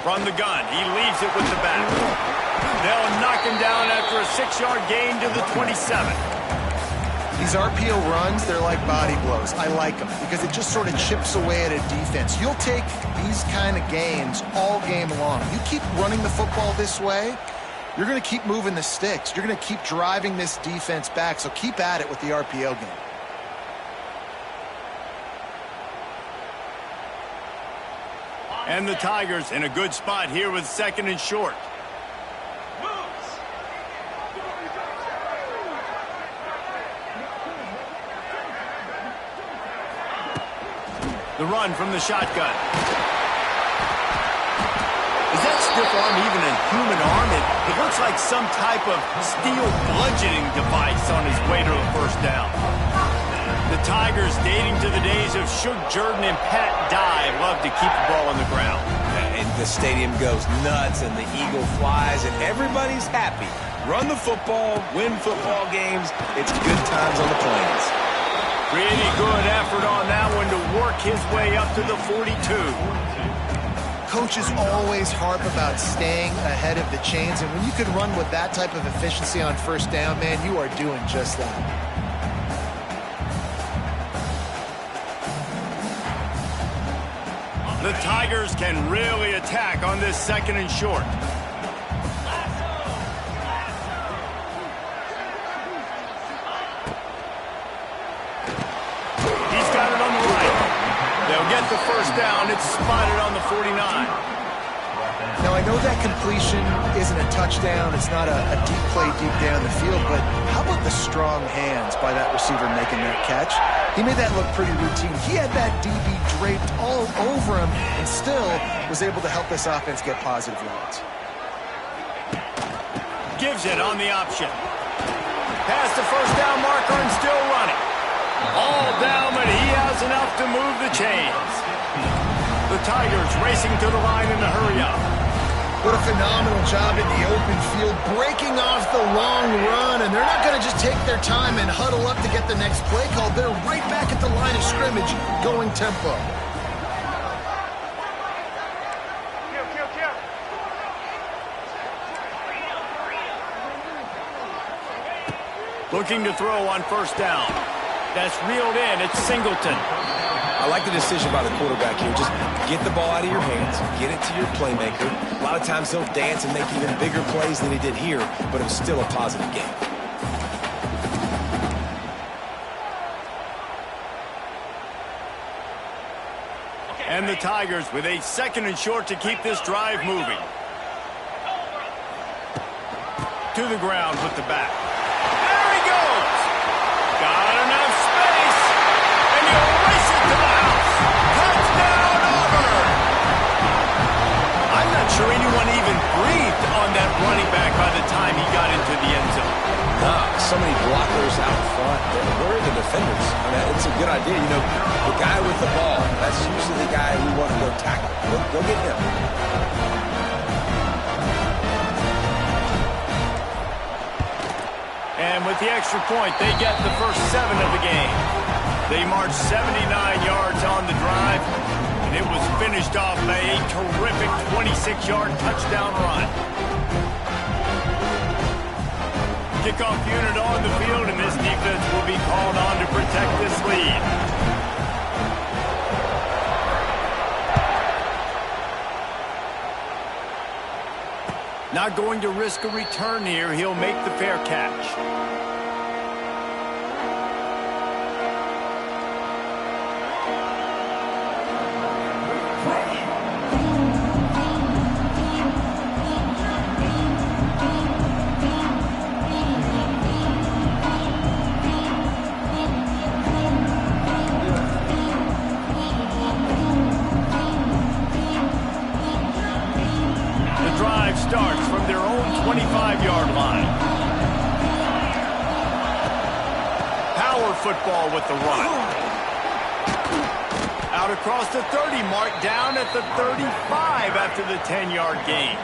From the gun, he leaves it with the back. They'll knock him down after a 6-yard gain to the 27. These RPO runs, they're like body blows. I like them because it just sort of chips away at a defense. You'll take these kind of gains all game long. You keep running the football this way, you're going to keep moving the sticks. You're going to keep driving this defense back, so keep at it with the RPO game. And the Tigers in a good spot here with 2nd and short. The run from the shotgun. Is that stiff arm even a human arm? It looks like some type of steel bludgeoning device on his way to a first down. The Tigers, dating to the days of Shug Jordan and Pat Dye, love to keep the ball on the ground. And the stadium goes nuts, and the eagle flies, and everybody's happy. Run the football, win football games. It's good times on the plains. Pretty good effort on that one to work his way up to the 42. Coaches always harp about staying ahead of the chains, and when you can run with that type of efficiency on first down, man, you are doing just that. The Tigers can really attack on this 2nd and short. He's got it on the right. They'll get the first down. It's spotted on the 49. Now, I know that completion isn't a touchdown. It's not a deep play deep down the field, but how about the strong hands by that receiver making that catch? He made that look pretty routine. He had that DB draped all over him and still was able to help this offense get positive yards. Gives it on the option. Past the first down marker and still running. All down, but he has enough to move the chains. The Tigers racing to the line in the hurry up. What a phenomenal job in the open field, breaking off the long run, and they're not going to just take their time and huddle up to get the next play call. They're right back at the line of scrimmage, going tempo. Looking to throw on first down. That's reeled in. It's Singleton. I like the decision by the quarterback here. Just get the ball out of your hands, get it to your playmaker. A lot of times he'll dance and make even bigger plays than he did here, but it was still a positive game. And the Tigers with a 2nd and short to keep this drive moving. To the ground with the back. There he goes! Got enough space, and he'll race it to the house. Touchdown, Auburn! I'm not sure anyone even breathed on that running back by the time he got into the end zone. So many blockers out front. Where are the defenders? I mean, it's a good idea. You know, the guy with the ball, that's usually the guy we want to go tackle. Go get him. And with the extra point, they get the first 7 of the game. They marched 79 yards on the drive, and it was finished off by a terrific 26-yard touchdown run. Kickoff unit on the field, and this defense will be called on to protect this lead. Not going to risk a return here. He'll make the fair catch. Starts from their own 25-yard line. Power football with the run. Out across the 30 mark, down at the 35 after the 10-yard gain.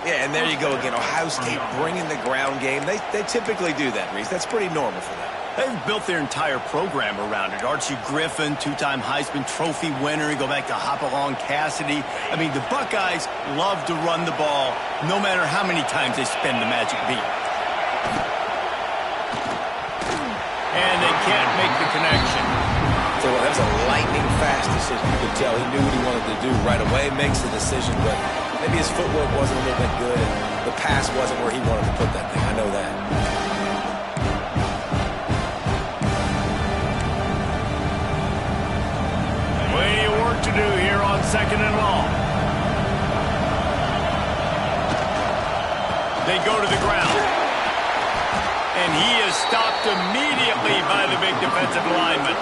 Yeah, and there you go again. Ohio State bringing the ground game. They typically do that, Reese. That's pretty normal for them. They've built their entire program around it. Archie Griffin, two-time Heisman Trophy winner. You go back to Hopalong Cassidy. I mean, the Buckeyes love to run the ball no matter how many times they spend the magic beat. And they can't make the connection. So that was a lightning-fast decision. You could tell he knew what he wanted to do right away, makes the decision, but maybe his footwork wasn't a little bit good, and the pass wasn't where he wanted to put that thing. I know that. Plenty of work to do here on 2nd and long. They go to the ground. And he is stopped immediately by the big defensive lineman.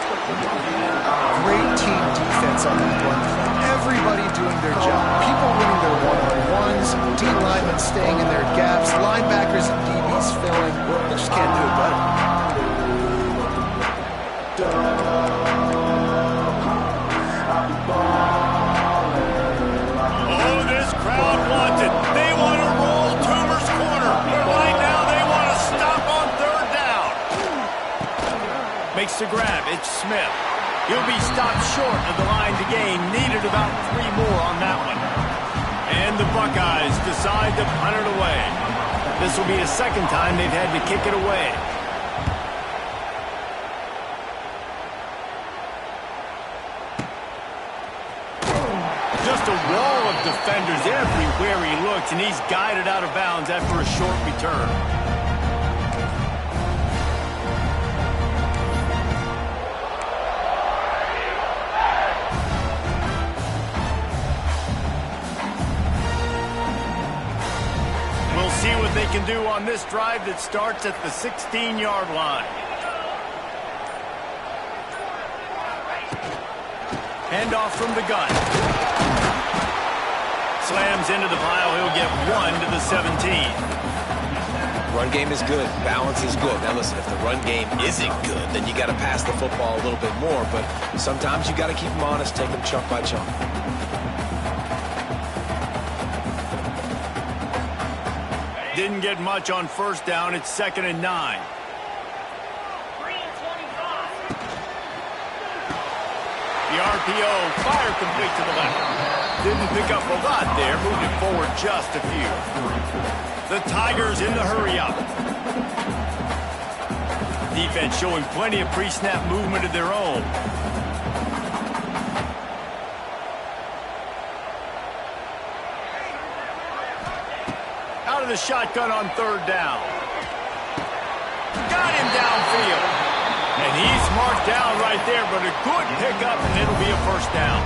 Great team defense on that run play. Everybody doing their job. People winning their one-on-ones, D linemen staying in their gaps, linebackers and DBs filling. They just can't do it better. Oh, this crowd wants it. They want to roll Toomer's corner. But right now they want to stop on 3rd down. Makes the grab. It's Smith. He'll be stopped short of the line to gain. Needed about 3 more on that one. And the Buckeyes decide to punt it away. This will be the 2nd time they've had to kick it away. Just a wall of defenders everywhere he looks, and he's guided out of bounds after a short return. We'll see what they can do on this drive that starts at the 16-yard line. Handoff from the gun. Slams into the pile. He'll get 1 to the 17. Run game is good. Balance is good. Now listen, if the run game isn't good, then you got to pass the football a little bit more. But sometimes you got to keep them honest, take them chunk by chunk. Didn't get much on 1st down. It's 2nd and 9. The RPO, fire complete to the left. Didn't pick up a lot there, moved it forward just a few. The Tigers in the hurry-up. Defense showing plenty of pre-snap movement of their own. Out of the shotgun on 3rd down. Got him downfield. And he's marked down right there, but a good pickup, and it'll be a 1st down.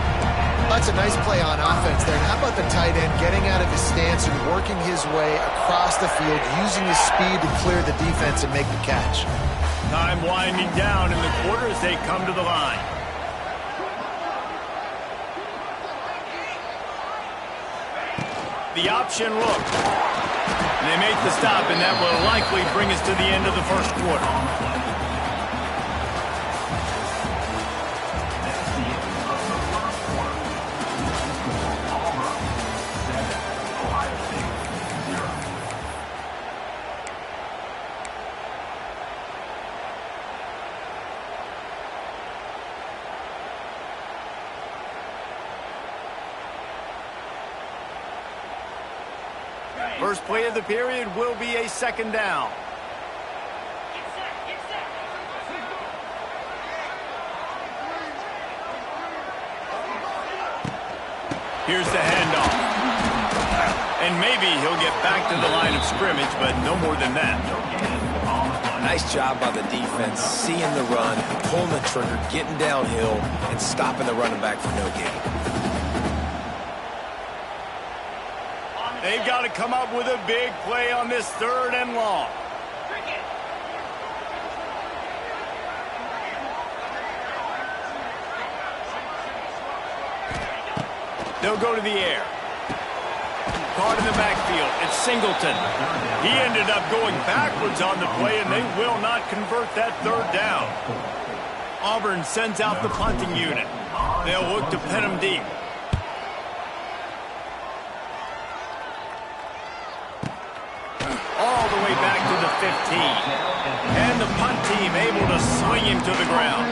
That's a nice play on offense there. And how about the tight end getting out of his stance and working his way across the field, using his speed to clear the defense and make the catch. Time winding down in the quarter as they come to the line. The option look. And they make the stop, and that will likely bring us to the end of the 1st quarter. First play of the period will be a 2nd down. Here's the handoff. And maybe he'll get back to the line of scrimmage, but no more than that. Nice job by the defense, seeing the run, pulling the trigger, getting downhill, and stopping the running back for no gain. They've got to come up with a big play on this 3rd and long. They'll go to the air. Caught in the backfield. It's Singleton. He ended up going backwards on the play, and they will not convert that 3rd down. Auburn sends out the punting unit. They'll look to pin him deep. to the 15. And the punt team able to swing him to the ground.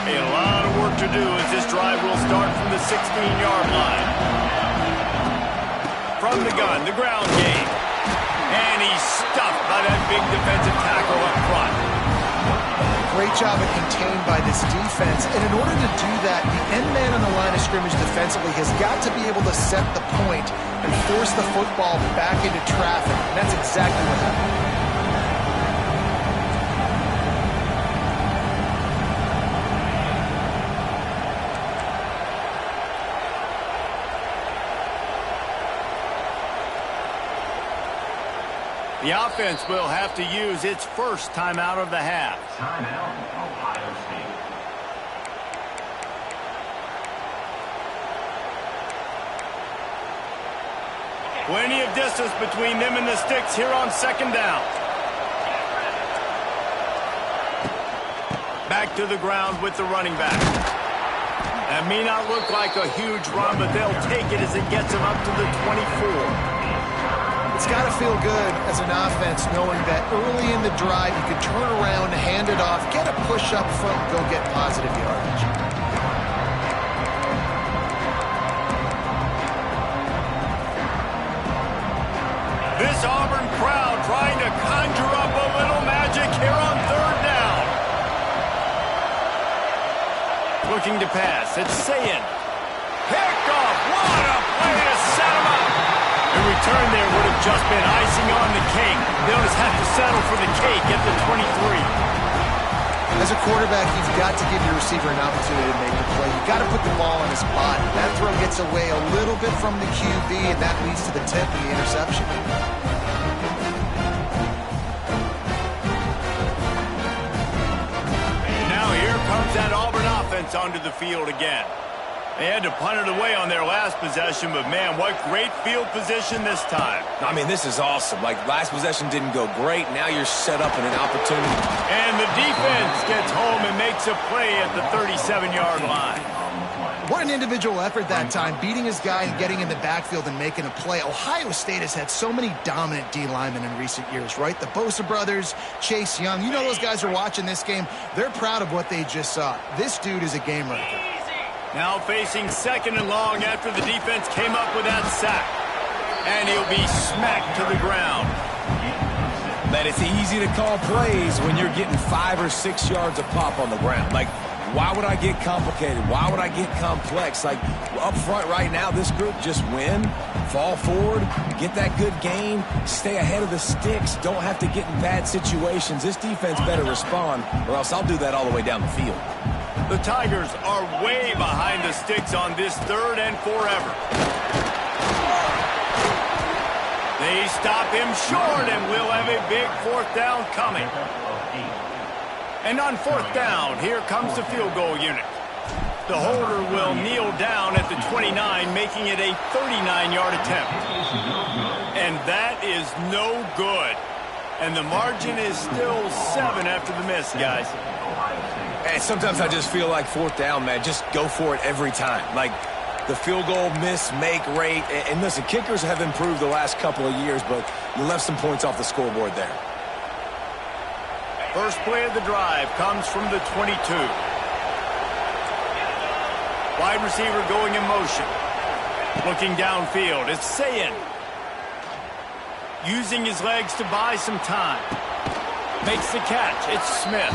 A lot of work to do as this drive will start from the 16-yard line. From the gun, the ground game. And he's stuffed by that big defensive tackle up front. Great job of contained by this defense. And in order to do that, the end man on the line of scrimmage defensively has got to be able to set the point and force the football back into traffic. And that's exactly what happened. The offense will have to use its first timeout of the half. Timeout, Ohio State. Plenty of distance between them and the sticks here on second down. Back to the ground with the running back. That may not look like a huge run, but they'll take it as it gets them up to the 24. It's got to feel good as an offense knowing that early in the drive you can turn around, hand it off, get a push up front, and go get positive yardage. This Auburn crowd trying to conjure up a little magic here on third down. Looking to pass. It's Sayin. Picked off. What a play to set him up. The return there would have just been icing on the cake. They'll just have to settle for the cake at the 23. As a quarterback, you've got to give your receiver an opportunity to make the play. You've got to put the ball on his body. That throw gets away a little bit from the QB, and that leads to the tip and the interception. Now here comes that Auburn offense onto the field again. They had to punt it away on their last possession, but man, what great field position this time. I mean, this is awesome. Like, last possession didn't go great. Now you're set up in an opportunity. And the defense gets home and makes a play at the 37-yard line. What an individual effort that time, beating his guy and getting in the backfield and making a play. Ohio State has had so many dominant D linemen in recent years, right? The Bosa brothers, Chase Young. You know those guys are watching this game. They're proud of what they just saw. This dude is a game wrecker. Now facing second and long after the defense came up with that sack. And he'll be smacked to the ground. Man, it's easy to call plays when you're getting 5 or 6 yards of pop on the ground. Like, why would I get complicated? Why would I get complex? Like, up front right now, this group just win, fall forward, get that good gain, stay ahead of the sticks, don't have to get in bad situations. This defense better respond, or else I'll do that all the way down the field. The Tigers are way behind the sticks on this third and forever. They stop him short, and we'll have a big fourth down coming. And on fourth down, here comes the field goal unit. The holder will kneel down at the 29, making it a 39-yard attempt. And that is no good. And the margin is still 7 after the miss, guys. And sometimes I just feel like fourth down, man, just go for it every time. Like, the field goal miss-make rate. And listen, kickers have improved the last couple of years, but you left some points off the scoreboard there. First play of the drive comes from the 22. Wide receiver going in motion. Looking downfield, it's Sayin. Using his legs to buy some time. Makes the catch, it's Smith.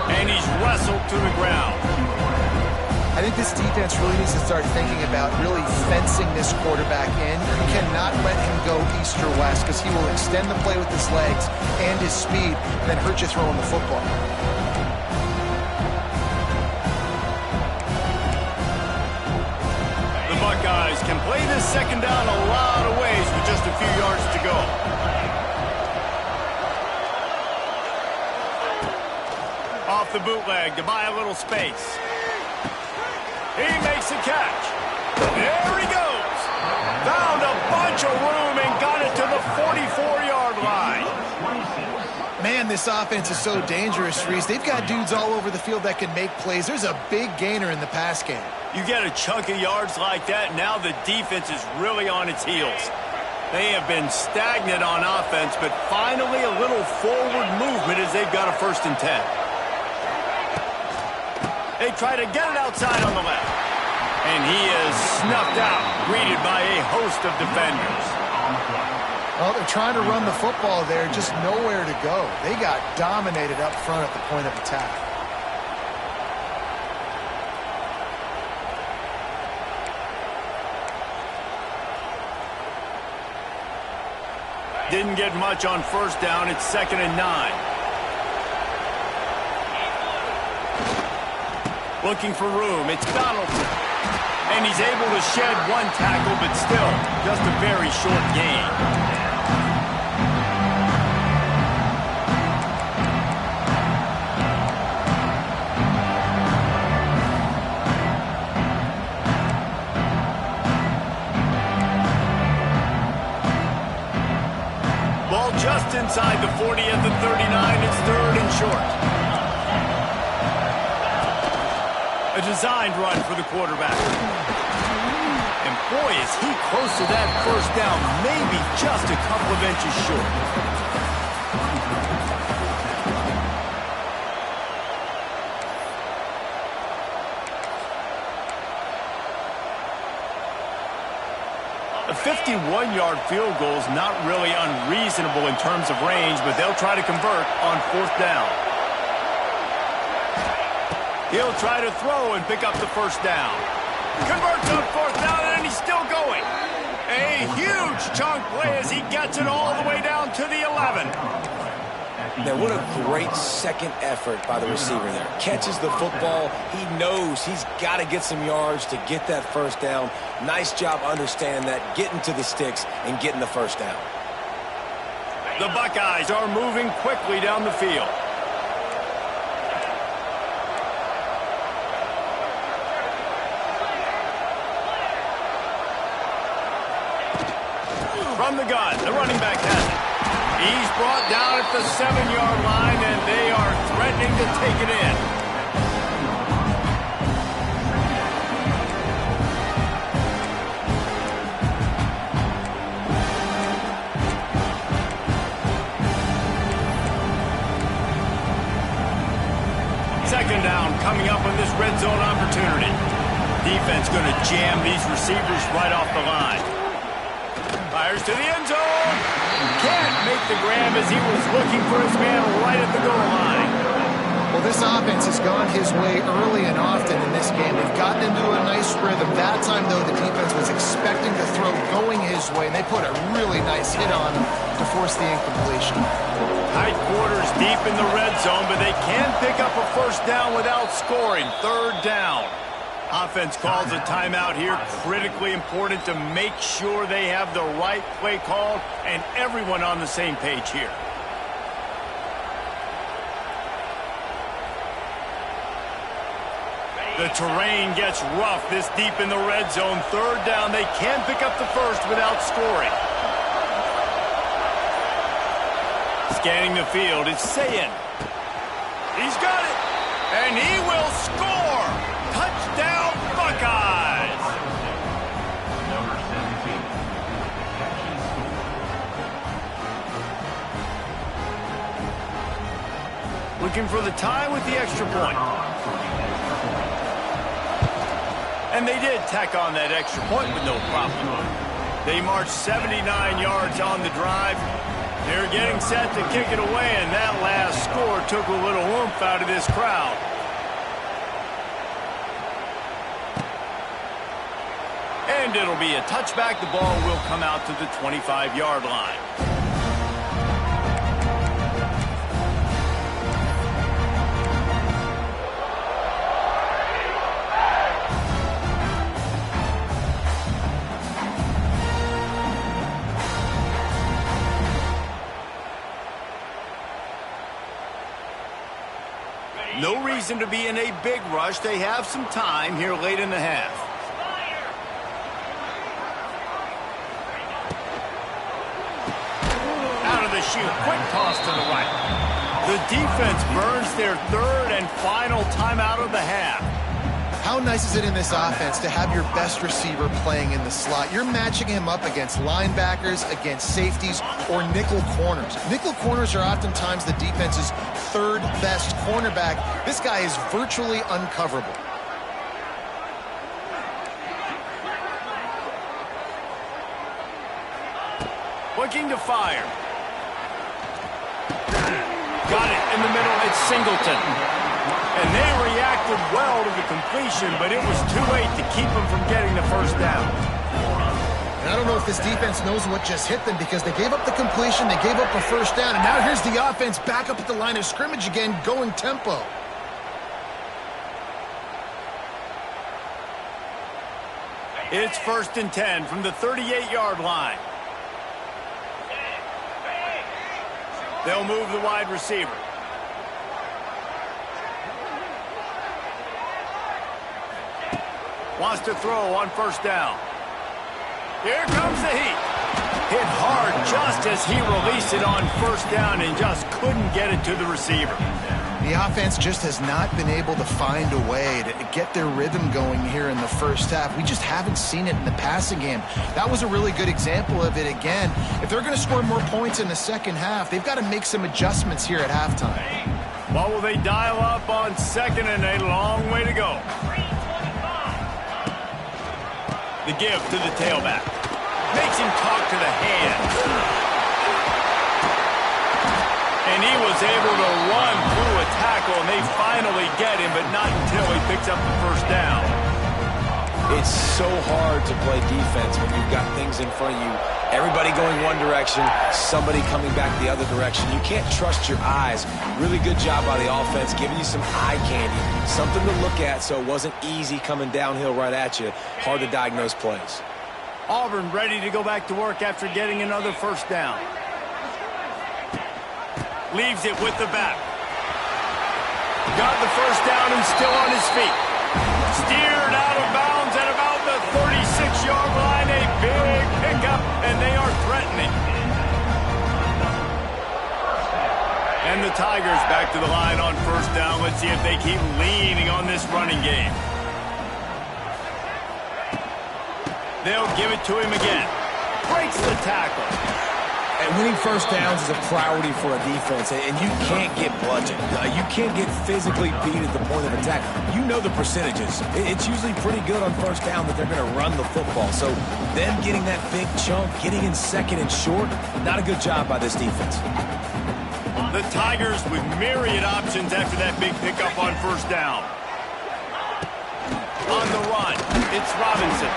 And he's wrestled to the ground. I think this defense really needs to start thinking about really fencing this quarterback in. You cannot let him go east or west because he will extend the play with his legs and his speed and then hurt you throwing the football. The Buckeyes can play this second down a lot of ways with just a few yards to go. Off the bootleg to buy a little space. He makes the catch. There he goes. Found a bunch of room and got it to the 44-yard line. Man, this offense is so dangerous, Reese. They've got dudes all over the field that can make plays. There's a big gainer in the pass game. You get a chunk of yards like that, now the defense is really on its heels. They have been stagnant on offense, but finally a little forward movement as they've got a 1st and 10. They try to get it outside on the left. And he is snuffed out, greeted by a host of defenders. Well, they're trying to run the football there, just nowhere to go. They got dominated up front at the point of attack. Didn't get much on 1st down. It's 2nd and 9. Looking for room. It's Donaldson. And he's able to shed 1 tackle, but still just a very short gain. Ball just inside the 40 at the 39. It's 3rd and short. A designed run for the quarterback. And boy, is he close to that 1st down, maybe just a couple of inches short. A 51-yard field goal is not really unreasonable in terms of range, but they'll try to convert on 4th down. He'll try to throw and pick up the 1st down. Converts on 4th down, and he's still going. A huge chunk play as he gets it all the way down to the 11. Now, what a great second effort by the receiver there. Catches the football. He knows he's got to get some yards to get that 1st down. Nice job understanding that, getting to the sticks and getting the 1st down. The Buckeyes are moving quickly down the field. From the gun, the running back has it. He's brought down at the 7-yard line, and they are threatening to take it in. Second down coming up on this red zone opportunity. Defense going to jam these receivers right off the line. Fires to the end zone. Can't make the grab as he was looking for his man right at the goal line. Well, this offense has gone his way early and often in this game. They've gotten into a nice rhythm. That time, though, the defense was expecting the throw going his way, and they put a really nice hit on him to force the incompletion. Tight quarters deep in the red zone, but they can pick up a 1st down without scoring. 3rd down. Offense calls a timeout here. Critically important to make sure they have the right play called and everyone on the same page here. The terrain gets rough this deep in the red zone. 3rd down. They can pick up the 1st without scoring. Scanning the field, it's Sayin. He's got it, and he will score. Touchdown, Buckeyes. Number 17. Looking for the tie with the extra point. And they did tack on that extra point with no problem. They marched 79 yards on the drive. They're getting set to kick it away, and that last score took a little oomph out of this crowd. And it'll be a touchback. The ball will come out to the 25-yard line. No reason to be in a big rush. They have some time here late in the half. Out of the chute, quick toss to the right. The defense burns their third and final timeout of the half. How nice is it in this offense to have your best receiver playing in the slot? You're matching him up against linebackers, against safeties, or nickel corners. Nickel corners are oftentimes the defense's third best cornerback. This guy is virtually uncoverable. Looking to fire. Got it in the middle. It's Singleton. And they reacted well to the completion, but it was too late to keep them from getting the first down. And I don't know if this defense knows what just hit them because they gave up the completion, they gave up a first down, and now here's the offense back up at the line of scrimmage again, going tempo. It's 1st and 10 from the 38-yard line. They'll move the wide receiver. Wants to throw on first down. Here comes the heat. Hit hard just as he released it on first down and just couldn't get it to the receiver. The offense just has not been able to find a way to get their rhythm going here in the first half. We just haven't seen it in the passing game. That was a really good example of it again. If they're going to score more points in the second half, they've got to make some adjustments here at halftime. What will they dial up on 2nd and a long way to go? The give to the tailback. Makes him talk to the hands. And he was able to run through a tackle, and they finally get him, but not until he picks up the first down. It's so hard to play defense when you've got things in front of you. Everybody going one direction, somebody coming back the other direction. You can't trust your eyes. Really good job by the offense, giving you some eye candy, something to look at so it wasn't easy coming downhill right at you. Hard to diagnose plays. Auburn ready to go back to work after getting another first down. Leaves it with the back. Got the first down and still on his feet. Steered out of bounds at about the 36-yard line. A big pickup, and they are threatening. And the Tigers back to the line on first down. Let's see if they keep leaning on this running game. They'll give it to him again. Breaks the tackle. And winning first downs is a priority for a defense, and you can't get bludgeoned. You can't get physically beat at the point of attack. You know the percentages. It's usually pretty good on first down that they're going to run the football. So them getting that big chunk, getting in 2nd and short, not a good job by this defense. The Tigers with myriad options after that big pickup on first down. On the run, it's Robinson.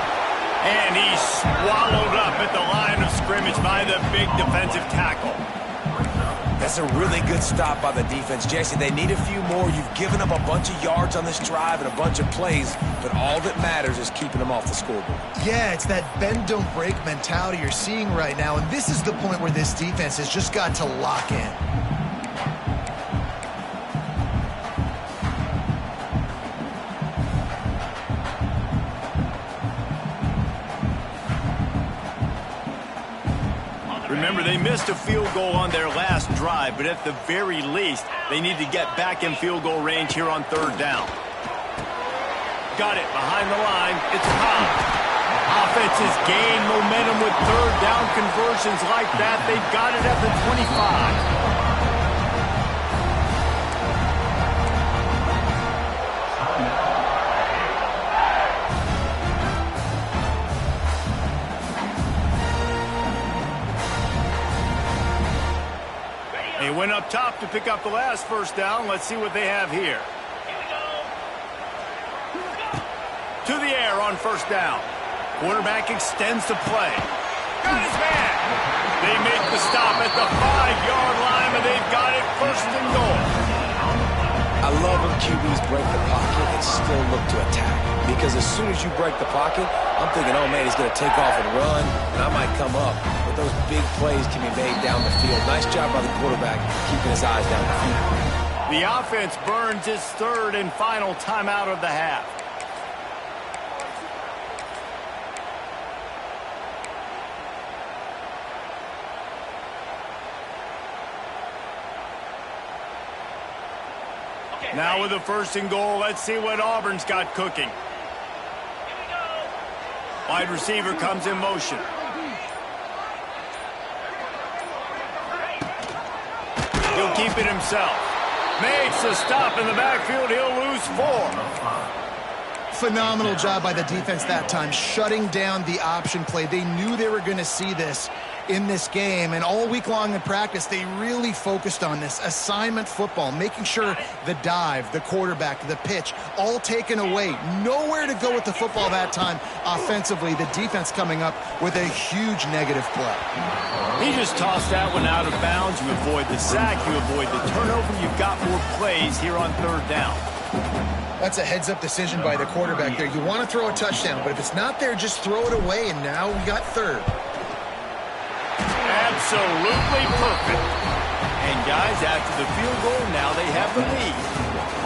And he's swallowed up at the line of scrimmage by the big defensive tackle. That's a really good stop by the defense. Jesse, they need a few more. You've given up a bunch of yards on this drive and a bunch of plays, but all that matters is keeping them off the scoreboard. Yeah, it's that bend, don't break mentality you're seeing right now, and this is the point where this defense has just got to lock in. Remember, they missed a field goal on their last drive, but at the very least, they need to get back in field goal range here on 3rd down. Got it behind the line. It's Cobb. Offense has gained momentum with 3rd down conversions like that. They've got it at the 25. They went up top to pick up the last first down. Let's see what they have here. To the air on first down. Quarterback extends the play. Got his man. They make the stop at the 5-yard line, and they've got it 1st and goal. I love when QBs break the pocket and still look to attack. Because as soon as you break the pocket, I'm thinking, oh, man, he's going to take off and run, and I might come up. But those big plays can be made down the field. Nice job by the quarterback keeping his eyes down the field. The offense burns its 3rd and final timeout of the half. Now with the 1st and goal, let's see what Auburn's got cooking. Wide receiver comes in motion. He'll keep it himself. Makes a stop in the backfield. He'll lose 4. Phenomenal job by the defense that time, shutting down the option play. They knew they were going to see this in this game, and all week long in practice, they really focused on this assignment football, making sure the dive, the quarterback, the pitch, all taken away. Nowhere to go with the football that time offensively. The defense coming up with a huge negative play. He just tossed that one out of bounds. You avoid the sack, you avoid the turnover. You've got more plays here on 3rd down. That's a heads-up decision by the quarterback there. You want to throw a touchdown, but if it's not there, just throw it away, and now we got 3rd. Absolutely perfect. And guys, after the field goal, now they have the lead.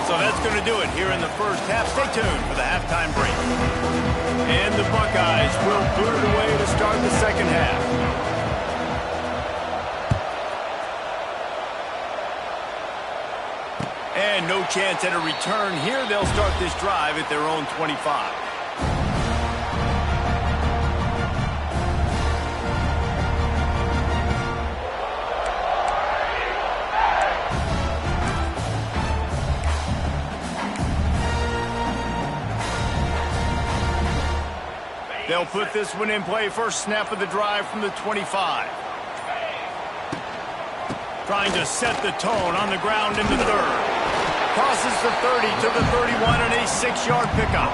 So that's going to do it here in the 1st half. Stay tuned for the halftime break. And the Buckeyes will boot it away to start the 2nd half. And no chance at a return here. They'll start this drive at their own 25. They'll put this one in play. 1st snap of the drive from the 25. Trying to set the tone on the ground in the 3rd. Crosses the 30 to the 31 and a 6-yard pickup.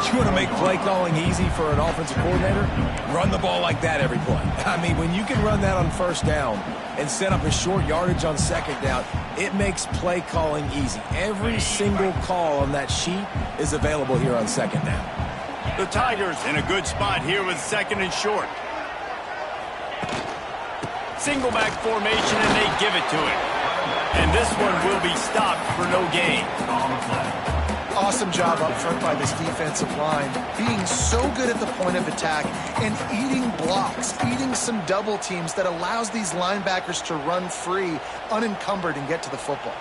You want to make play calling easy for an offensive coordinator? Run the ball like that every play. I mean, when you can run that on 1st down and set up a short yardage on 2nd down, it makes play calling easy. Every single call on that sheet is available here on 2nd down. The Tigers in a good spot here with 2nd and short. Single back formation, and they give it to him. And this one will be stopped for no gain. Awesome job up front by this defensive line, being so good at the point of attack and eating blocks, eating some double teams that allows these linebackers to run free, unencumbered, and get to the football.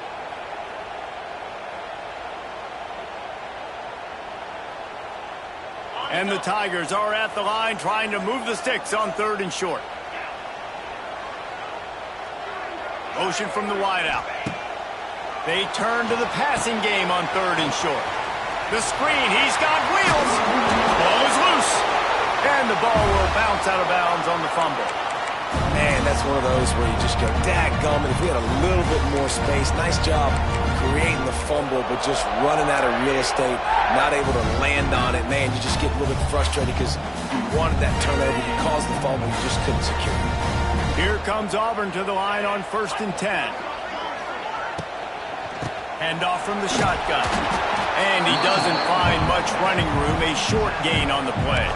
And the Tigers are at the line trying to move the sticks on 3rd and short. Motion from the wideout. They turn to the passing game on 3rd and short. The screen, he's got wheels. Ball is loose. And the ball will bounce out of bounds on the fumble. Man, that's one of those where you just go, dadgummit, if we had a little bit more space. Nice job creating the fumble, but just running out of real estate, not able to land on it. Man, you just get a little bit frustrated because you wanted that turnover. You caused the fumble, you just couldn't secure it. Here comes Auburn to the line on 1st and 10. Handoff from the shotgun. And he doesn't find much running room. A short gain on the play.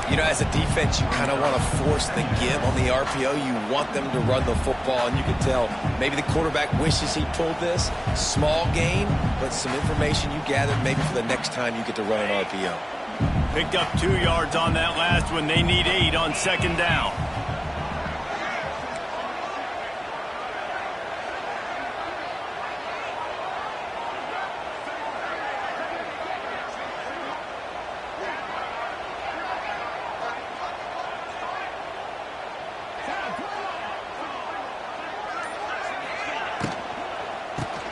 You know, as a defense, you kind of want to force the give on the RPO. You want them to run the football, and you can tell maybe the quarterback wishes he pulled this. Small gain, but some information you gathered maybe for the next time you get to run an RPO. Picked up 2 yards on that last one. They need 8 on 2nd down.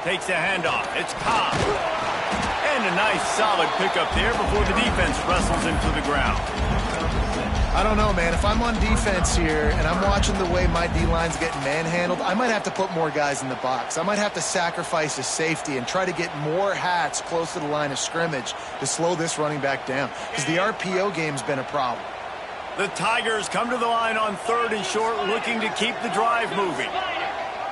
Takes a handoff. It's Cobb. And a nice solid pickup there before the defense wrestles him to the ground. I don't know, man. If I'm on defense here and I'm watching the way my D-line's getting manhandled, I might have to put more guys in the box. I might have to sacrifice a safety and try to get more hats close to the line of scrimmage to slow this running back down, because the RPO game's been a problem. The Tigers come to the line on 3rd and short, looking to keep the drive moving.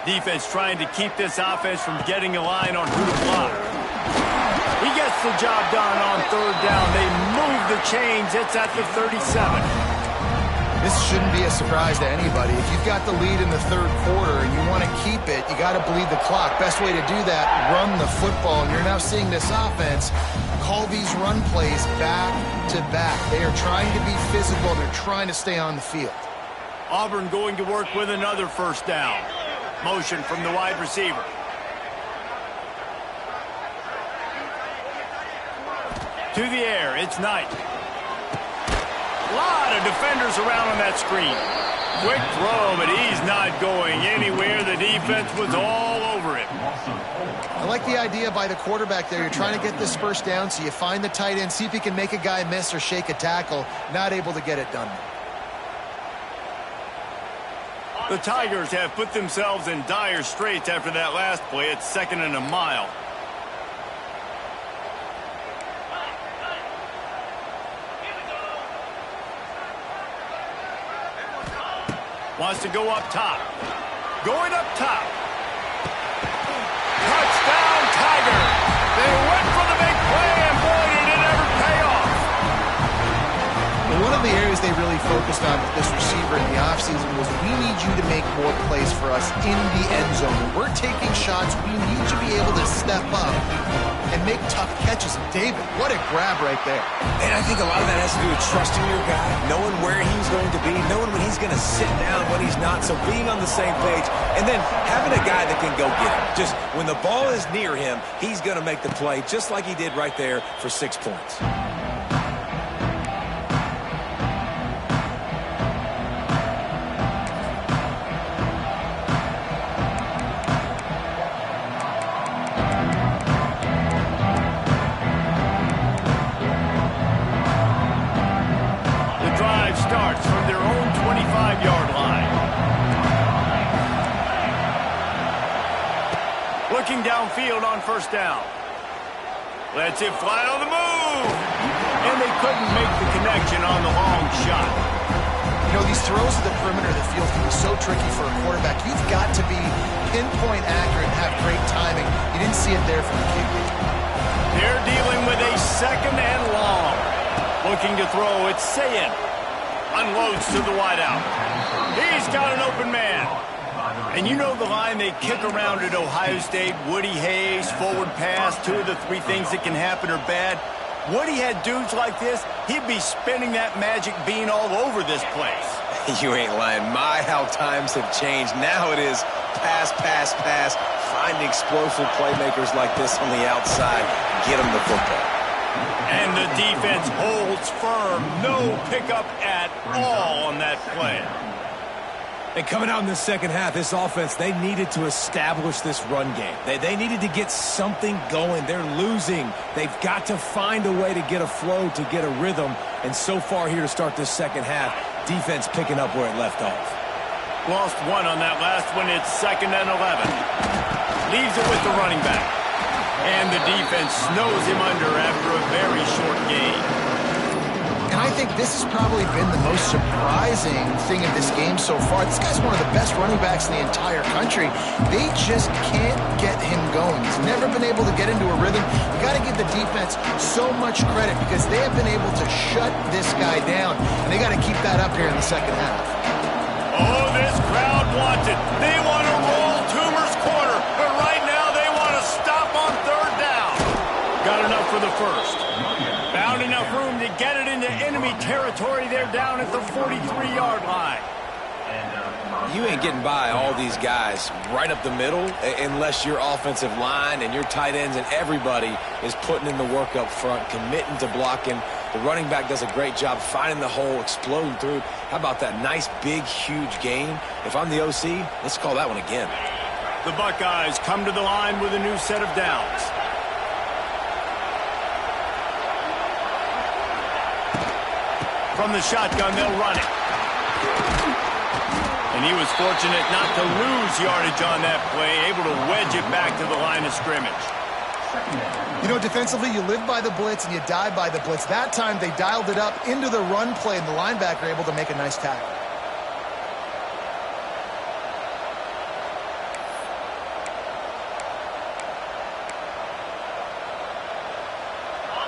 Defense trying to keep this offense from getting a line on who to block. He gets the job done on 3rd down. They move the chains. It's at the 37. This shouldn't be a surprise to anybody. If you've got the lead in the 3rd quarter and you want to keep it, you got to bleed the clock. Best way to do that, run the football. And you're now seeing this offense call these run plays back to back. They are trying to be physical. They're trying to stay on the field. Auburn going to work with another 1st down. Motion from the wide receiver. To the air, it's Knight. A lot of defenders around on that screen. Quick throw, but he's not going anywhere. The defense was all over it. I like the idea by the quarterback there. You're trying to get this first down, so you find the tight end, see if he can make a guy miss or shake a tackle. Not able to get it done. The Tigers have put themselves in dire straits after that last play. It's 2nd and a mile. Wants to go up top. Going up top. Touchdown, Tiger. They went for the big play, and boy, did it ever pay off. Well, one of the areas they really focused on with this receiver in the offseason was we need you to make more plays for us in the end zone. When we're taking shots, we need you to be able to step up and make tough catches. David, what a grab right there. And I think a lot of that has to do with trusting your guy, knowing where he's going to be, knowing when he's going to sit down, when he's not, so being on the same page, and then having a guy that can go get him. Just when the ball is near him, he's going to make the play just like he did right there for 6 points. Starts from their own 25-yard line. Looking downfield on first down. Lets it fly on the move. And they couldn't make the connection on the long shot. You know, these throws to the perimeter of the field can be so tricky for a quarterback. You've got to be pinpoint accurate and have great timing. You didn't see it there from the QB. They're dealing with a 2nd and long. Looking to throw, it's Sayin. Unloads to the wideout. He's got an open man. And you know the line they kick around at Ohio State, Woody Hayes, forward pass, 2 of the 3 things that can happen are bad. Woody had dudes like this, he'd be spinning that magic bean all over this place. You ain't lying. My, how times have changed. Now it is pass, pass, pass. Find explosive playmakers like this on the outside. Get them the football. And the defense holds firm. No pickup at all on that play. And coming out in the second half, this offense, they needed to establish this run game. They needed to get something going. They're losing. They've got to find a way to get a flow, to get a rhythm. And so far here to start this second half, defense picking up where it left off. Lost 1 on that last one. It's 2nd and 11. Leaves it with the running back. And the defense snows him under after a very short game. And I think this has probably been the most surprising thing in this game so far. This guy's one of the best running backs in the entire country. They just can't get him going. He's never been able to get into a rhythm. You got to give the defense so much credit because they have been able to shut this guy down. And they got to keep that up here in the second half. Oh, this crowd wants it. They want to roll Toomer's corner. But right now they want to stop on 3rd down. Got enough for the first. Found enough room to get it into enemy territory. They're down at the 43-yard line. You ain't getting by all these guys right up the middle unless your offensive line and your tight ends and everybody is putting in the work up front, committing to blocking. The running back does a great job finding the hole, exploding through. How about that nice, big, huge gain? If I'm the OC, let's call that one again. The Buckeyes come to the line with a new set of downs. From the shotgun, they'll run it. And he was fortunate not to lose yardage on that play, able to wedge it back to the line of scrimmage. You know, defensively, you live by the blitz and you die by the blitz. That time, they dialed it up into the run play, and the linebacker able to make a nice tackle.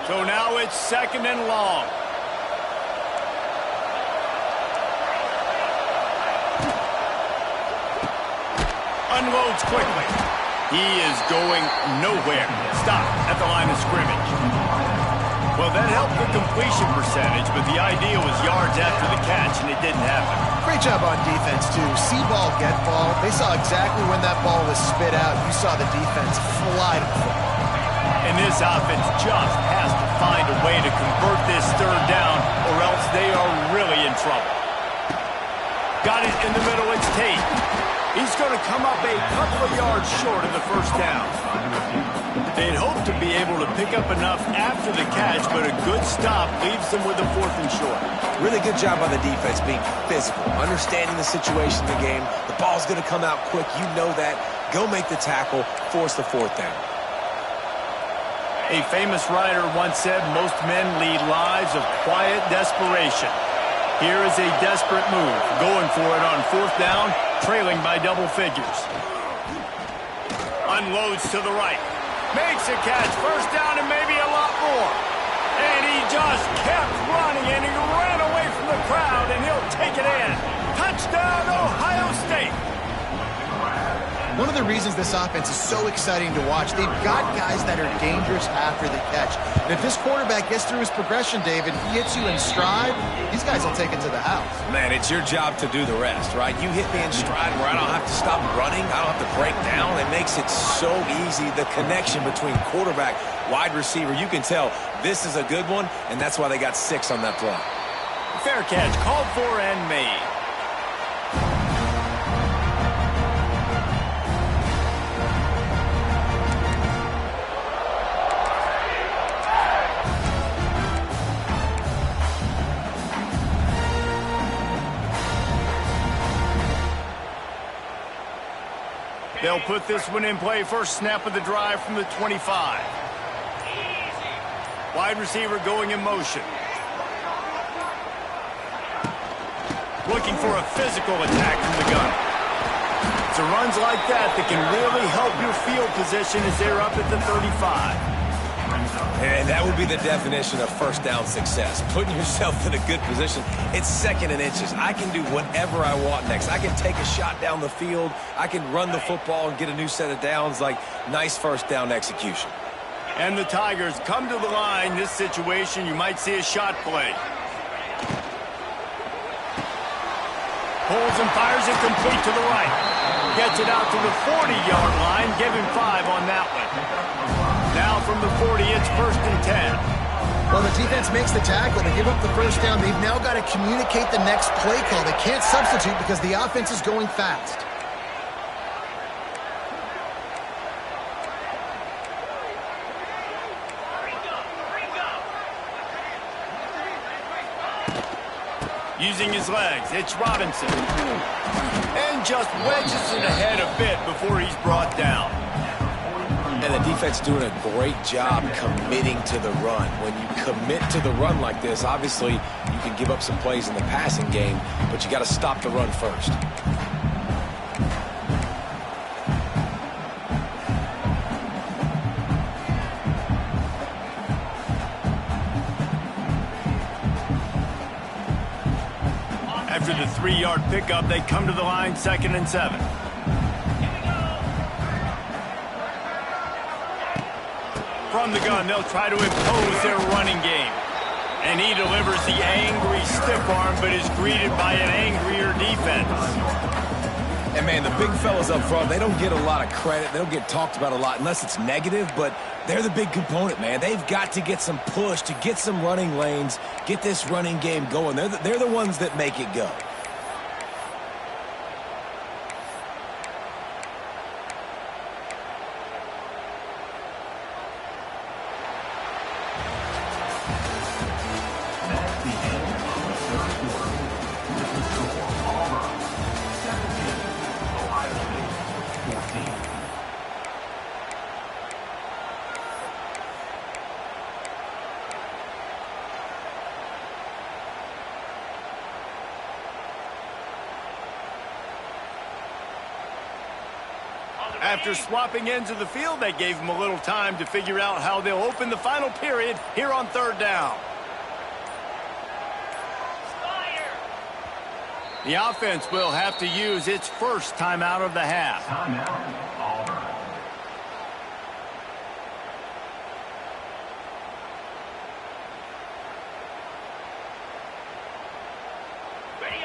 So now it's 2nd and long. Unloads quickly. He is going nowhere. Stop at the line of scrimmage. Well, that helped the completion percentage, but the idea was yards after the catch, and it didn't happen. Great job on defense, too. See ball, get ball. They saw exactly when that ball was spit out. You saw the defense fly to the football. And this offense just has to find a way to convert this third down, or else they are really in trouble. Got it in the middle, it's Tate. He's going to come up a couple of yards short of the first down. They'd hope to be able to pick up enough after the catch, but a good stop leaves them with a 4th and short. Really good job by the defense being physical, understanding the situation in the game. The ball's going to come out quick. You know that. Go make the tackle, force the 4th down. A famous writer once said, most men lead lives of quiet desperation. Here is a desperate move, going for it on 4th down, trailing by double figures. Unloads to the right. Makes a catch, 1st down and maybe a lot more. And he just kept running, and he ran away from the crowd, and he'll take it in. Touchdown, Ohio State. One of the reasons this offense is so exciting to watch, they've got guys that are dangerous after the catch. And if this quarterback gets through his progression, David, he hits you in stride, these guys will take it to the house. Man, it's your job to do the rest, right? You hit me in stride where I don't have to stop running. I don't have to break down. It makes it so easy. The connection between quarterback, wide receiver, you can tell this is a good one, and that's why they got 6 on that play. Fair catch, called for and made. They'll put this one in play. First snap of the drive from the 25. Wide receiver going in motion. Looking for a physical attack from the gun. It's runs like that can really help your field position as they're up at the 35. And that would be the definition of 1st down success. Putting yourself in a good position. It's 2nd and inches. I can do whatever I want next. I can take a shot down the field. I can run the football and get a new set of downs. Like, nice 1st down execution. And the Tigers come to the line. This situation, you might see a shot play. Pulls and fires it complete to the right. Gets it out to the 40-yard line. Give him 5 on that one. Now from the 40, it's 1st and 10. Well, the defense makes the tackle. They give up the 1st down. They've now got to communicate the next play call. They can't substitute because the offense is going fast. Using his legs, it's Robinson. And just wedges it ahead a bit before he's brought down. And the defense doing a great job committing to the run. When you commit to the run like this, obviously you can give up some plays in the passing game, but you got to stop the run first. After the 3-yard pickup, they come to the line, 2nd and 7. From the gun, they'll try to impose their running game. And he delivers the angry stiff arm, but is greeted by an angrier defense. And, man, the big fellas up front, they don't get a lot of credit. They don't get talked about a lot unless it's negative, but they're the big component, man. They've got to get some push, to get some running lanes, get this running game going. They're the ones that make it go. After swapping ends of the field, they gave him a little time to figure out how they'll open the final period here on 3rd down. The offense will have to use its first timeout of the half. Timeout, Auburn.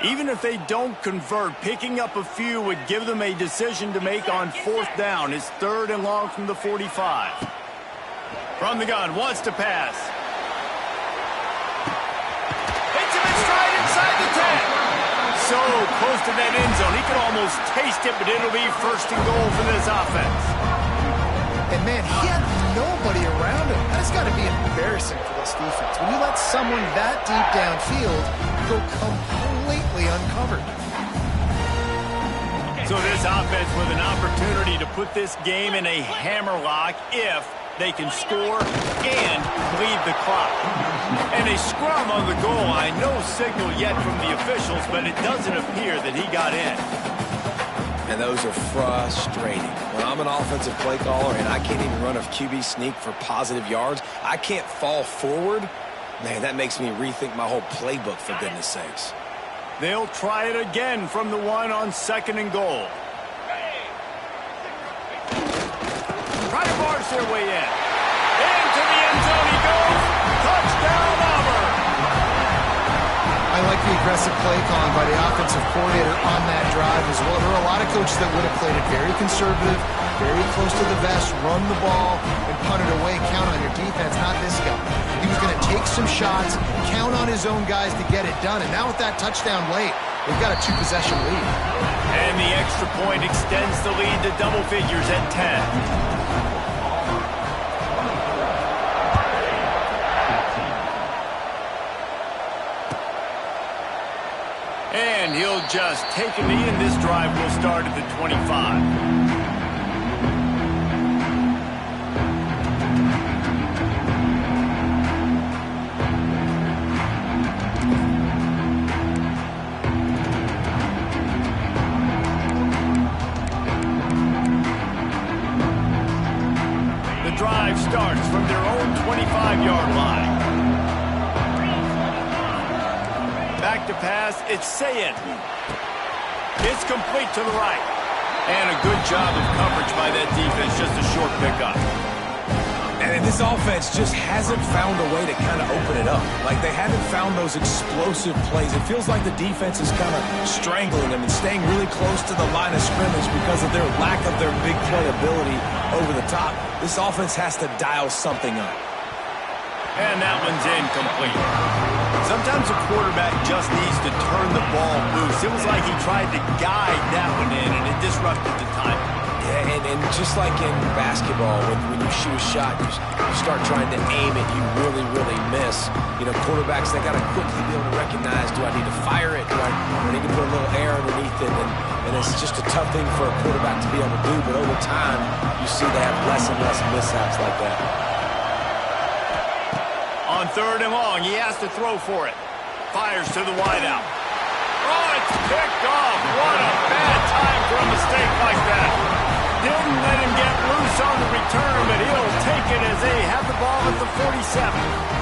Even if they don't convert, picking up a few would give them a decision to make on 4th down. It's 3rd and long from the 45. From the gun, wants to pass. close to that end zone. He can almost taste it, but it'll be first and goal for this offense. And, man, he had nobody around him. That's got to be embarrassing for this defense. When you let someone that deep downfield go completely uncovered. So this offense with an opportunity to put this game in a hammerlock if they can score and bleed the clock. And a scrum on the goal line. No signal yet from the officials, but it doesn't appear that he got in. And those are frustrating. When I'm an offensive play caller and I can't even run a QB sneak for positive yards, I can't fall forward, man, that makes me rethink my whole playbook, for goodness sakes. They'll try it again from the one on second and goal. Try to barge their way in. Into the end zone he goes. Touchdown, Auburn. I like the aggressive play calling by the offensive coordinator on that drive as well. There are a lot of coaches that would have played it very conservative, very close to the vest, run the ball, and punt it away, count on your defense, not this guy. He was going to take some shots, count on his own guys to get it done. And now with that touchdown late, they've got a 2-possession lead. And the extra point extends the lead to double figures at 10. And he'll just take a knee, and this drive will start at the 25. The drive starts from their own 25-yard line. Back to pass, it's Sayin. It's complete to the right. And a good job of coverage by that defense, just a short pickup. And this offense just hasn't found a way to kind of open it up. Like, they haven't found those explosive plays. It feels like the defense is kind of strangling them and staying really close to the line of scrimmage because of their lack of their big play ability over the top. This offense has to dial something up. And that one's incomplete. Sometimes a quarterback just needs to turn the ball loose. It was like he tried to guide that one in, and it disrupted the timing. Yeah, and just like in basketball, when you shoot a shot, you start trying to aim it, you really, really miss. You know, quarterbacks, they got to quickly be able to recognize, do I need to fire it? Do I need to put a little air underneath it? And it's just a tough thing for a quarterback to be able to do. But over time, you see they have less and less mishaps like that. On third and long, he has to throw for it. Fires to the wideout. Oh, it's picked off. What a bad time for a mistake like that. Didn't let him get loose on the return, but he'll take it as they have the ball at the 47.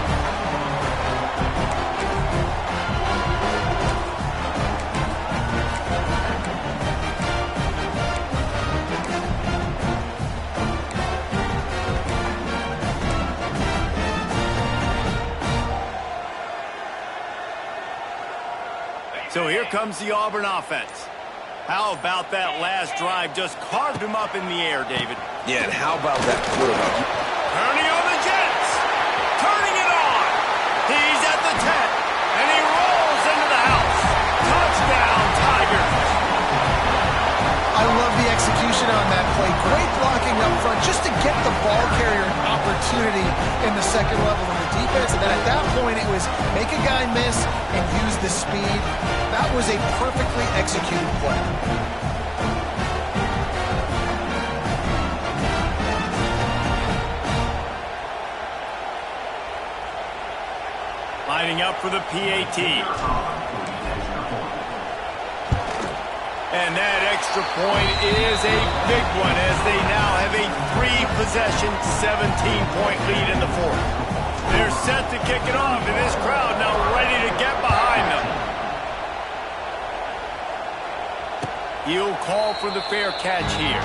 So here comes the Auburn offense. How about that last drive? Just carved him up in the air, David. Yeah, and how about that quarterback? Turning on the Jets. Turning it on. He's at the 10. And he rolls into the house. Touchdown, Tigers. I love the execution on that play. Great blocking up front just to get the ball carrier an opportunity in the second level of the defense. And then at that point, it was make a guy miss and use the speed. That was a perfectly executed play. Lining up for the PAT. And that extra point is a big one as they now have a 3-possession, 17-point lead in the fourth. They're set to kick it off, and this crowd now ready to get behind them. He'll call for the fair catch here.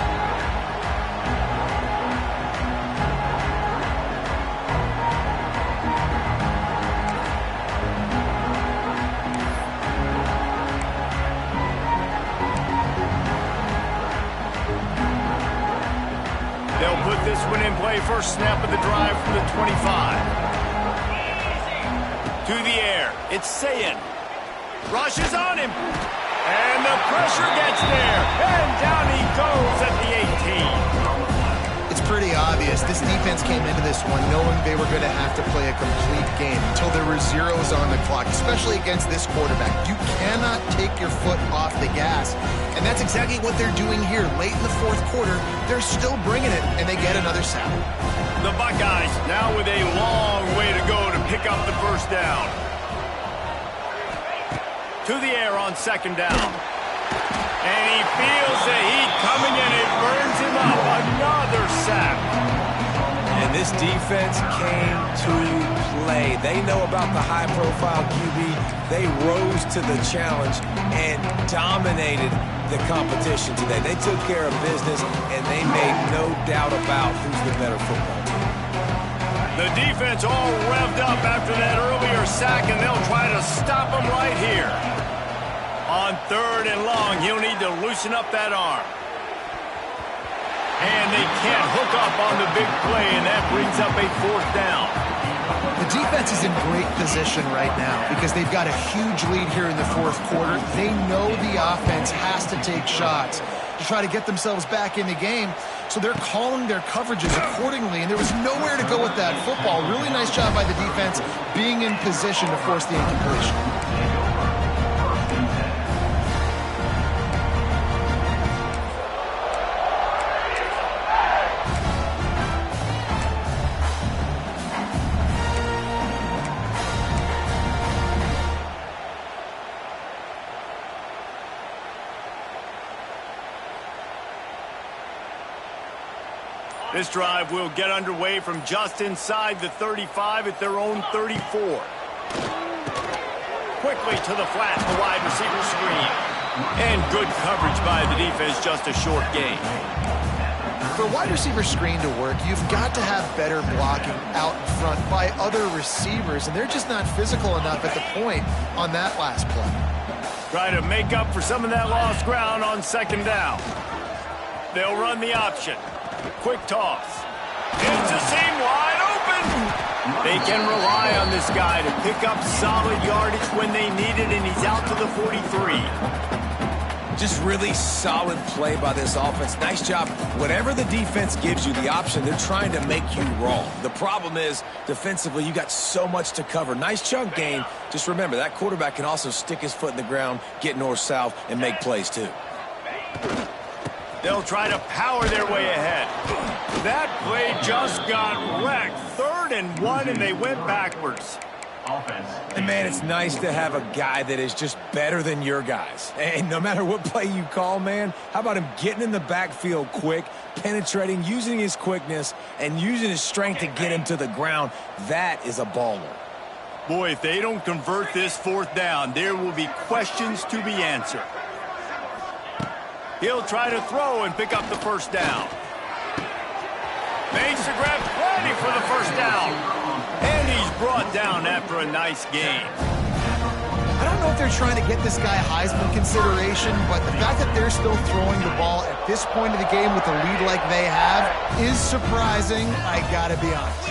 They'll put this one in play. First snap of the drive from the 25. To the air. It's Sayin. Rushes on him. And the pressure gets there. And down he goes at the 18. It's pretty obvious. This defense came into this one knowing they were going to have to play a complete game until there were zeros on the clock, especially against this quarterback. You cannot take your foot off the gas, and that's exactly what they're doing here. Late in the fourth quarter, they're still bringing it, and they get another sack. The Buckeyes now with a long way to go to pick up the first down. To the air on second down. And he feels the heat coming and it burns him up. Another sack. And this defense came to play. They know about the high-profile QB. They rose to the challenge and dominated the competition today. They took care of business, and they made no doubt about who's the better football team. The defense all revved up after that earlier sack, and they'll try to stop him right here. On third and long, he'll need to loosen up that arm. And they can't hook up on the big play, and that brings up a fourth down. The defense is in great position right now because they've got a huge lead here in the fourth quarter. They know the offense has to take shots to try to get themselves back in the game, so they're calling their coverages accordingly, and there was nowhere to go with that football. Really nice job by the defense being in position to force the incompletion. This drive will get underway from just inside the 35 at their own 34. Quickly to the flat, the wide receiver screen. And good coverage by the defense, just a short gain. For a wide receiver screen to work, you've got to have better blocking out in front by other receivers, and they're just not physical enough at the point on that last play. Try to make up for some of that lost ground on second down. They'll run the option. Quick toss. It's a seam wide open. They can rely on this guy to pick up solid yardage when they need it, and he's out to the 43. Just really solid play by this offense. Nice job. Whatever the defense gives you the option, they're trying to make you wrong. The problem is, defensively, you got so much to cover. Nice chunk gain. Just remember, that quarterback can also stick his foot in the ground, get north-south, and make plays too. They'll try to power their way ahead. That play just got wrecked. 3rd and 1, and they went backwards. And, man, it's nice to have a guy that is just better than your guys. And no matter what play you call, man, how about him getting in the backfield quick, penetrating, using his quickness, and using his strength to get him to the ground? That is a baller. Boy, if they don't convert this 4th down, there will be questions to be answered. He'll try to throw and pick up the first down. Makes the grab, ready for the first down. And he's brought down after a nice gain. I don't know if they're trying to get this guy Heisman consideration, but the fact that they're still throwing the ball at this point of the game with a lead like they have is surprising, I gotta be honest.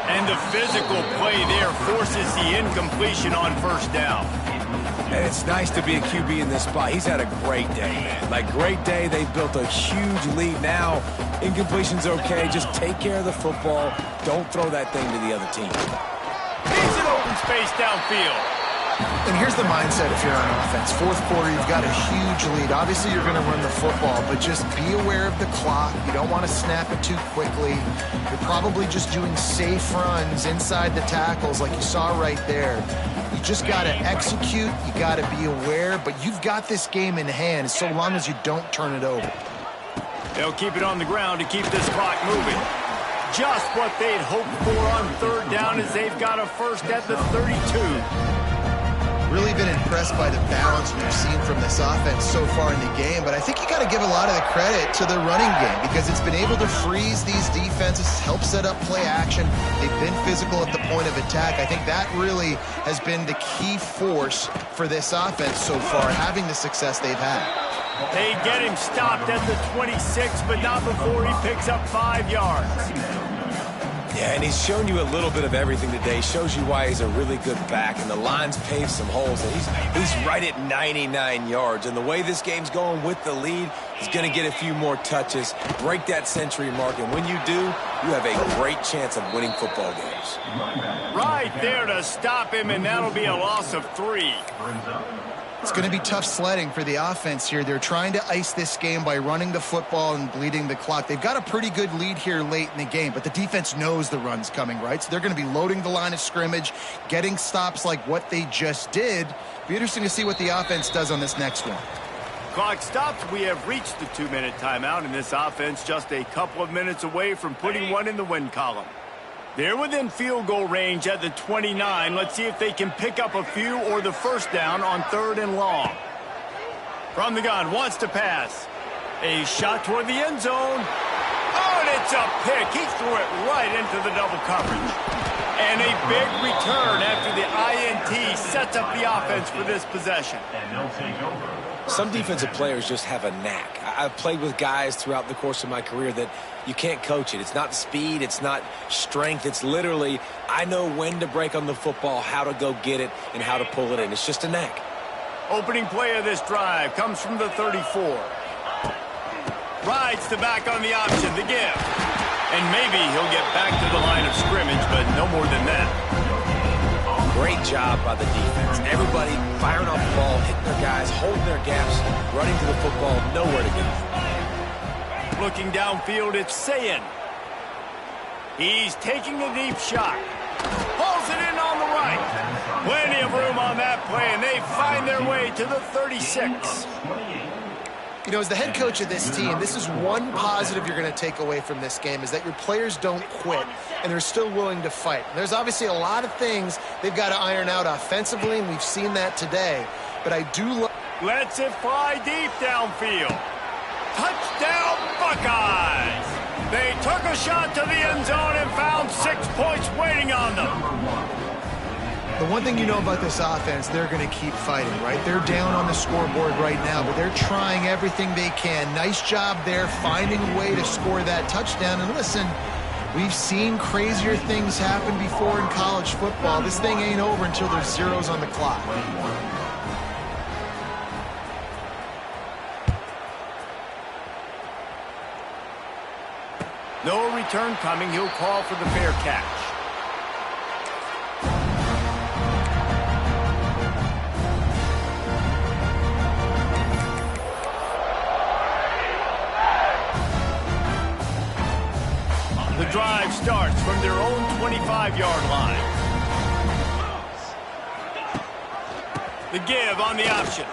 And the physical play there forces the incompletion on first down. And it's nice to be a QB in this spot. He's had a great day, man. Like, great day. They've built a huge lead. Now, incompletion's okay. Just take care of the football. Don't throw that thing to the other team. He's in open space downfield. And here's the mindset if you're on offense. Fourth quarter, you've got a huge lead. Obviously, you're going to run the football, but just be aware of the clock. You don't want to snap it too quickly. You're probably just doing safe runs inside the tackles like you saw right there. You just got to execute. You got to be aware, but you've got this game in hand so long as you don't turn it over. They'll keep it on the ground to keep this clock moving. Just what they'd hoped for on 3rd down as they've got a first at the 32. Really been impressed by the balance we've seen from this offense so far in the game, but I think you got to give a lot of the credit to the running game because it's been able to freeze these defenses, help set up play action. They've been physical at the point of attack. I think that really has been the key force for this offense so far, having the success they've had. They get him stopped at the 26, but not before he picks up 5 yards. Yeah, and he's shown you a little bit of everything today. Shows you why he's a really good back, and the line's paved some holes, and he's right at 99 yards. And the way this game's going with the lead, he's going to get a few more touches, break that century mark, and when you do, you have a great chance of winning football games. Right there to stop him, and that'll be a loss of 3. It's going to be tough sledding for the offense here. They're trying to ice this game by running the football and bleeding the clock. They've got a pretty good lead here late in the game, but the defense knows the run's coming, right? So they're going to be loading the line of scrimmage, getting stops like what they just did. Be interesting to see what the offense does on this next one. Clock stops. We have reached the 2-minute timeout, and this offense just a couple of minutes away from putting one in the win column. They're within field goal range at the 29. Let's see if they can pick up a few or the first down on 3rd and long. From the gun, wants to pass. A shot toward the end zone. Oh, and it's a pick. He threw it right into the double coverage. And a big return after the INT sets up the offense for this possession. And they'll take over. Some defensive players just have a knack. I've played with guys throughout the course of my career that you can't coach it. It's not speed. It's not strength. It's literally, I know when to break on the football, how to go get it, and how to pull it in. It's just a knack. Opening play of this drive comes from the 34. Rides the back on the option, the give. And maybe he'll get back to the line of scrimmage, but no more than that. Great job by the defense. Everybody firing off the ball, hitting their guys, holding their gaps, running to the football, nowhere to go. Looking downfield, it's Sayin. He's taking a deep shot. Pulls it in on the right. Plenty of room on that play, and they find their way to the 36. You know, as the head coach of this team, this is one positive you're going to take away from this game, is that your players don't quit, and they're still willing to fight. And there's obviously a lot of things they've got to iron out offensively, and we've seen that today. But I do Lets it fly deep downfield. Touchdown, Buckeyes! They took a shot to the end zone and found 6 points waiting on them. The one thing you know about this offense, they're going to keep fighting, right? They're down on the scoreboard right now, but they're trying everything they can. Nice job there, finding a way to score that touchdown. And listen, we've seen crazier things happen before in college football. This thing ain't over until there's zeros on the clock. No return coming. He'll call for the fair catch. The drive starts from their own 25-yard line. The give on the option.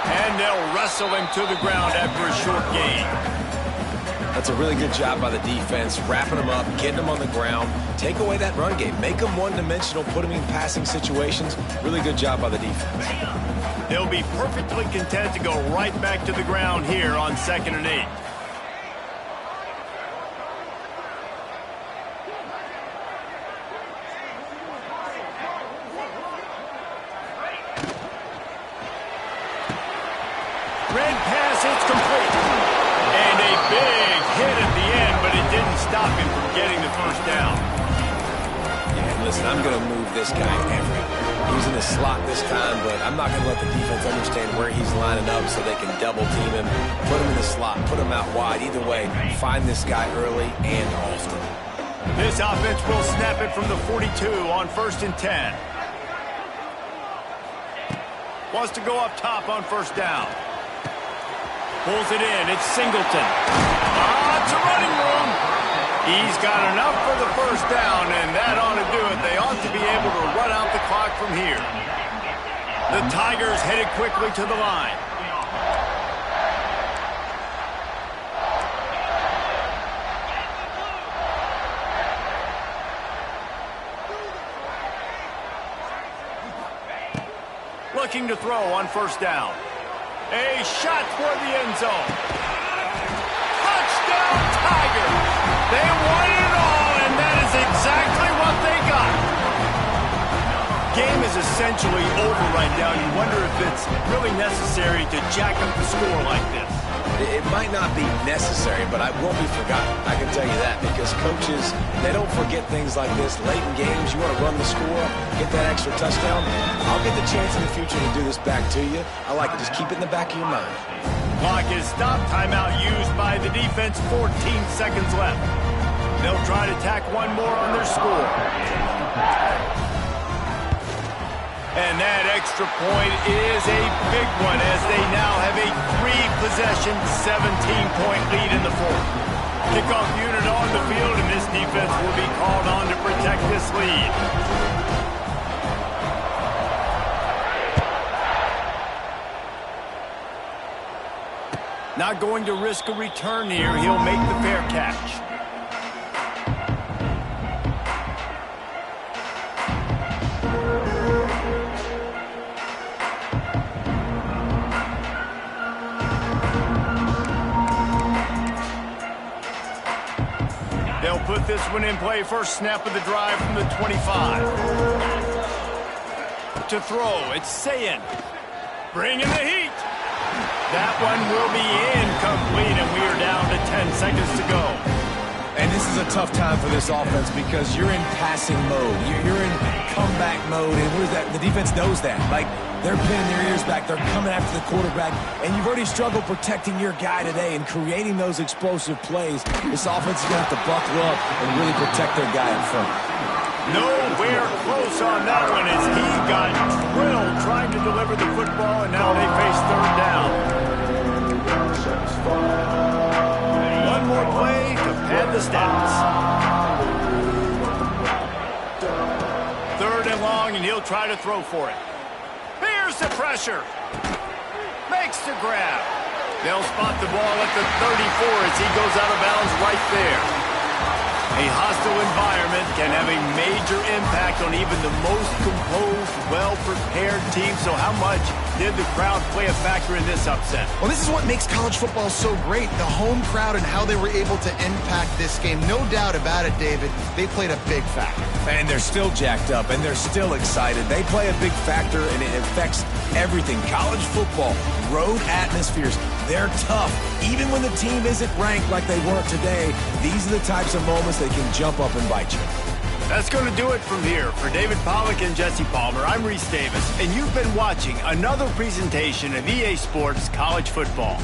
And they'll wrestle him to the ground after a short gain. That's a really good job by the defense, wrapping them up, getting them on the ground, take away that run game, make them one-dimensional, put them in passing situations. Really good job by the defense. They'll be perfectly content to go right back to the ground here on 2nd and 8. Red pass, it's complete. And a big hit at the end, but it didn't stop him from getting the first down. Yeah, listen, I'm going to move this guy everywhere. He's in the slot this time, but I'm not going to let the defense understand where he's lining up so they can double team him, put him in the slot, put him out wide. Either way, find this guy early and often. This offense will snap it from the 42 on 1st and 10. Wants to go up top on 1st down. Pulls it in. It's Singleton. Lots of running room. He's got enough for the first down, and that ought to do it. They ought to be able to run out the clock from here. The Tigers headed quickly to the line. Looking to throw on 1st down. A shot toward the end zone. Touchdown, Tigers! They won it all, and that is exactly what they got. Game is essentially over right now. You wonder if it's really necessary to jack up the score like this. It might not be necessary, but I won't be forgotten. I can tell you that, because coaches, they don't forget things like this. Late in games, you want to run the score, get that extra touchdown. I'll get the chance in the future to do this back to you. I like it. Just keep it in the back of your mind. Clock is stopped. Timeout used by the defense. 14 seconds left. They'll try to tack one more on their score. And that extra point is a big one, as they now have a 3-possession, 17-point lead in the fourth. Kickoff unit on the field, and this defense will be called on to protect this lead. Not going to risk a return here. He'll make the fair catch. They'll put this one in play. First snap of the drive from the 25. To throw, it's Sayin. Bringing the heat. That one will be incomplete, and we are down to 10 seconds to go. And this is a tough time for this offense, because you're in passing mode. You're in comeback mode, and what is that? The defense knows that. Like, they're pinning their ears back. They're coming after the quarterback, and you've already struggled protecting your guy today and creating those explosive plays. This offense is going to have to buckle up and really protect their guy in front. Nowhere close on that one, as he got drilled trying to deliver the football, and now they face third down. One more play to pad the stats. Third and long, and he'll try to throw for it. Here's the pressure. Makes the grab. They'll spot the ball at the 34 as he goes out of bounds right there. A hostile environment can have a major impact on even the most composed, well-prepared team. So how much did the crowd play a factor in this upset? Well, this is what makes college football so great, the home crowd and how they were able to impact this game. No doubt about it, David. They played a big factor. And they're still jacked up, and they're still excited. They play a big factor, and it affects everything. College football, road atmospheres, they're tough. Even when the team isn't ranked like they weren't today, these are the types of moments that can jump up and bite you. That's going to do it from here. For David Pollack and Jesse Palmer, I'm Reese Davis, and you've been watching another presentation of EA Sports College Football.